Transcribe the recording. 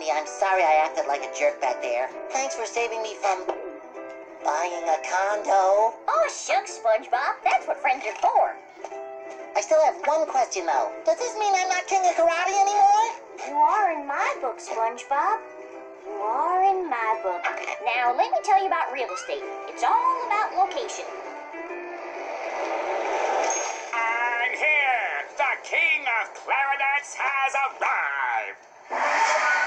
Sandy. I'm sorry I acted like a jerk back there. Thanks for saving me from buying a condo. Oh, shucks, SpongeBob. That's what friends are for. I still have one question, though. Does this mean I'm not king of karate anymore? You are in my book, SpongeBob. You are in my book. Now, let me tell you about real estate. It's all about location. I'm here! The King of Clarinets has arrived!